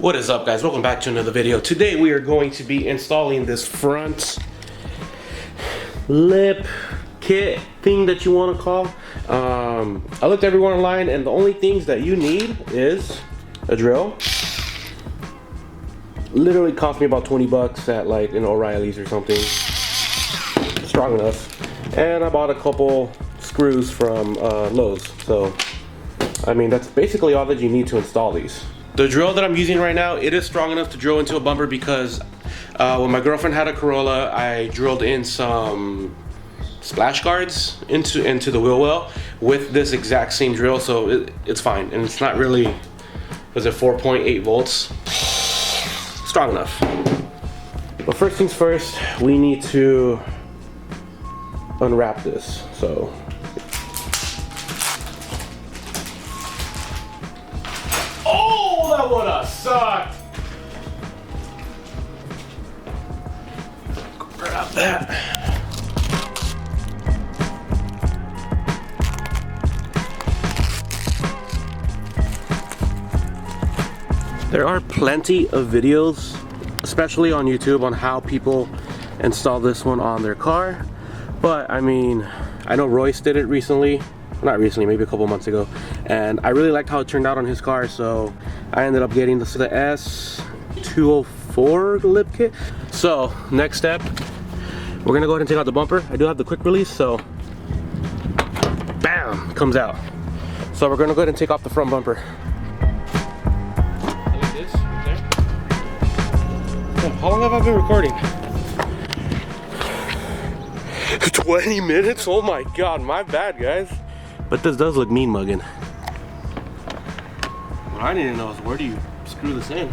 What is up, guys? Welcome back to another video. Today we are going to be installing this front lip kit thing that you want to call. I looked everywhere online and the only things that you need is a drill. Literally cost me about 20 bucks at like in O'Reilly's or something. Strong enough. And I bought a couple screws from Lowe's. So I mean, that's basically all that you need to install these. The drill that I'm using right now, it is strong enough to drill into a bumper because when my girlfriend had a Corolla, I drilled in some splash guards into the wheel well with this exact same drill, so it's fine. And it's not really, was it 4.8 volts? Strong enough. But first things first, we need to unwrap this. So that would've sucked. Grab that. There are plenty of videos, especially on YouTube, on how people install this one on their car. But I mean, I know Royce did it recently. Not recently, maybe a couple months ago, and I really liked how it turned out on his car, so I ended up getting the S204 lip kit. So next step, we're gonna go ahead and take out the bumper. I do have the quick release, so bam, comes out. So we're gonna go ahead and take off the front bumper. Like this, right there. Damn, how long have I been recording? 20 minutes? Oh my god, my bad, guys. But this does look mean mugging. What I need to know is, where do you screw this in?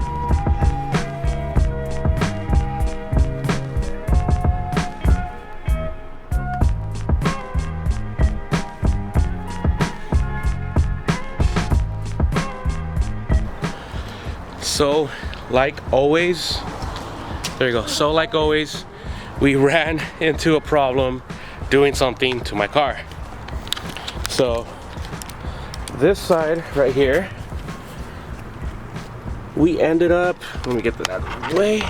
So, like always, there you go. So, like always, we ran into a problem doing something to my car. So this side right here, we ended up, let me get that out of the way.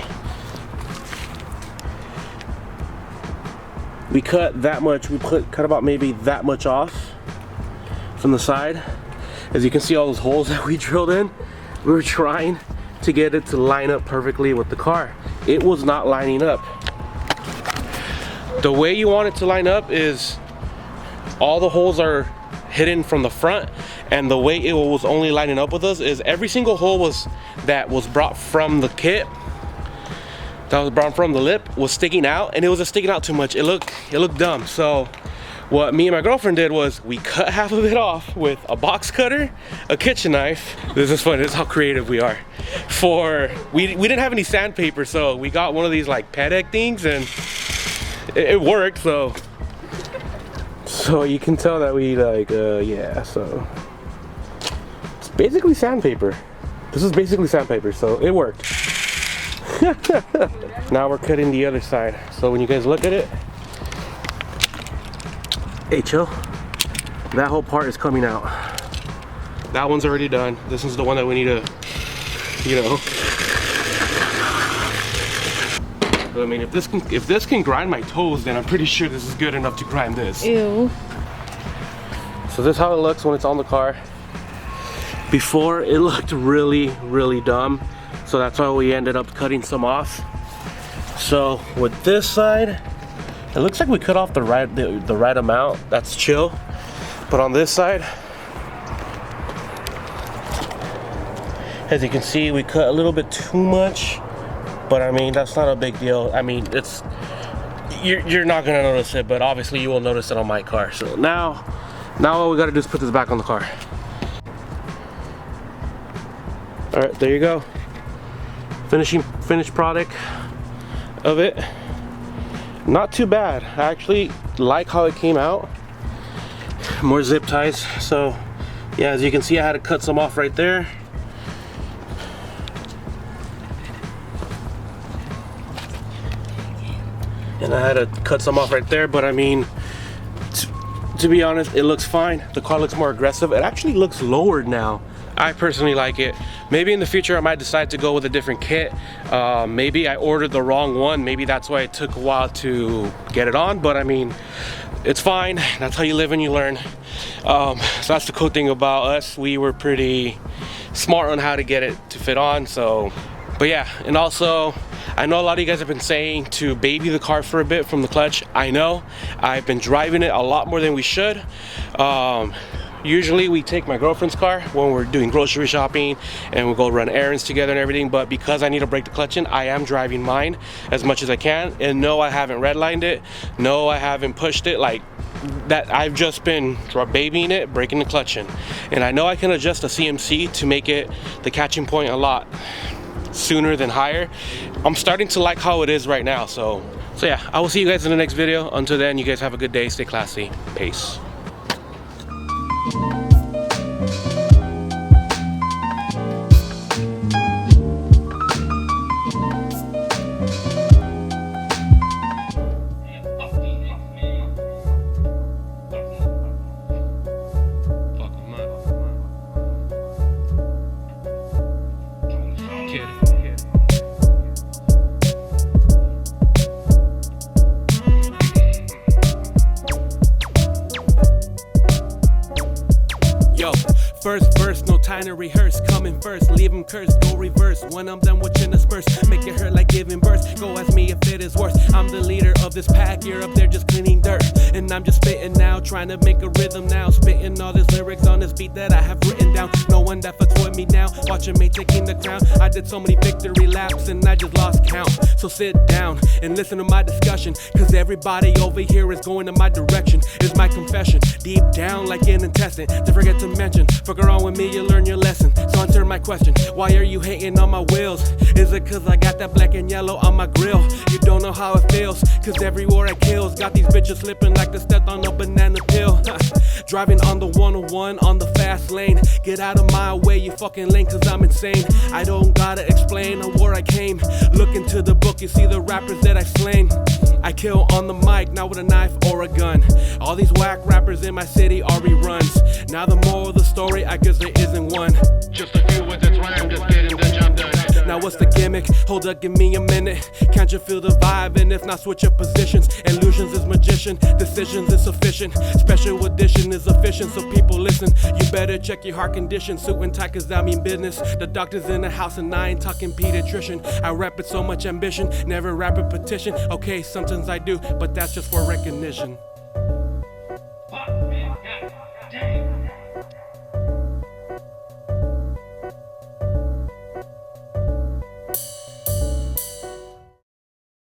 We cut that much, cut about maybe that much off from the side. As you can see, all those holes that we drilled in, we were trying to get it to line up perfectly with the car. It was not lining up. The way you want it to line up is all the holes are hidden from the front, and the way it was only lining up with us is every single hole that was brought from the kit, that was brought from the lip, was sticking out, and it was just sticking out too much. It looked dumb. So what me and my girlfriend did was we cut half of it off with a box cutter, a kitchen knife. This is funny. This is how creative we are. We didn't have any sandpaper, so we got one of these like pet egg things, and it worked. So you can tell that we like, yeah, so it's basically sandpaper. This is basically sandpaper, so it worked. Now we're cutting the other side. So when you guys look at it, hey, chill. That whole part is coming out. That one's already done. This is the one that we need to, you know. I mean, if this can grind my toes, then I'm pretty sure this is good enough to grind this. Ew. So this is how it looks when it's on the car. Before, it looked really, really dumb. So that's why we ended up cutting some off. So with this side, it looks like we cut off the right amount. That's chill. But on this side, as you can see, we cut a little bit too much. But I mean, that's not a big deal. I mean, you're not gonna notice it, but obviously you will notice it on my car. So now all we gotta do is put this back on the car. All right, there you go. Finished product of it. Not too bad. I actually like how it came out. More zip ties. So yeah, as you can see, I had to cut some off right there. And I had to cut some off right there, but I mean, to be honest, it looks fine. The car looks more aggressive. It actually looks lowered now. I personally like it. Maybe in the future I might decide to go with a different kit. Maybe I ordered the wrong one. Maybe that's why it took a while to get it on, but I mean, it's fine. That's how you live and you learn. So that's the cool thing about us. We were pretty smart on how to get it to fit on. So, but yeah, and also I know a lot of you guys have been saying to baby the car for a bit from the clutch. I know I've been driving it a lot more than we should. Usually we take my girlfriend's car when we're doing grocery shopping and we'll go run errands together and everything, but because I need to break the clutch in, I am driving mine as much as I can. And no, I haven't redlined it. No, I haven't pushed it like that. I've just been babying it, breaking the clutch in. And I know I can adjust the CMC to make it the catching point a lot sooner than higher. I'm starting to like how it is right now. So yeah, I will see you guys in the next video. Until then, you guys have a good day. Stay classy. Peace. First verse, no time to rehearse. Coming first, leave them cursed, go reverse. When I'm done with intersperse, make it hurt like giving birth. Go ask me if it is worse. I'm the leader of this pack, you're up there just cleaning dirt. And I'm just spitting now, trying to make a rhythm now. Spitting all these lyrics on this beat that I have written down. No one that fucks with me now, watching me taking the crown. I did so many victory laps and I just lost count. So sit down and listen to my discussion, cause everybody over here is going in my direction. It's my confession, deep down like an intestine. To forget to mention, fuck around with me, you learn your lesson. So answer my question, why are you hating on my wheels? Is it cause I got that black and yellow on my grill? You don't know how it feels, cause everywhere I kills got these bitches slipping like the step on a banana peel. Driving on the 101 on the fast lane. Get out of my way, you fucking lame, cause I'm insane. I don't gotta explain on where I came. Look into the book, you see the rappers that I've slain. I kill on the mic, not with a knife or a gun. All these whack rappers in my city are reruns. Now the moral of the story, I guess there isn't one. Just a few words that's rhyme, just getting the job done. Now what's the gimmick? Hold up, give me a minute. Can't you feel the vibe? And if not, switch up positions. Illusions is magician, decisions is sufficient. Special edition is efficient, so people listen. You better check your heart condition. Suit and tie, cause I mean business. The doctor's in the house and I ain't talking pediatrician. I rap with so much ambition, never rap a petition. Okay, sometimes I do, but that's just for recognition.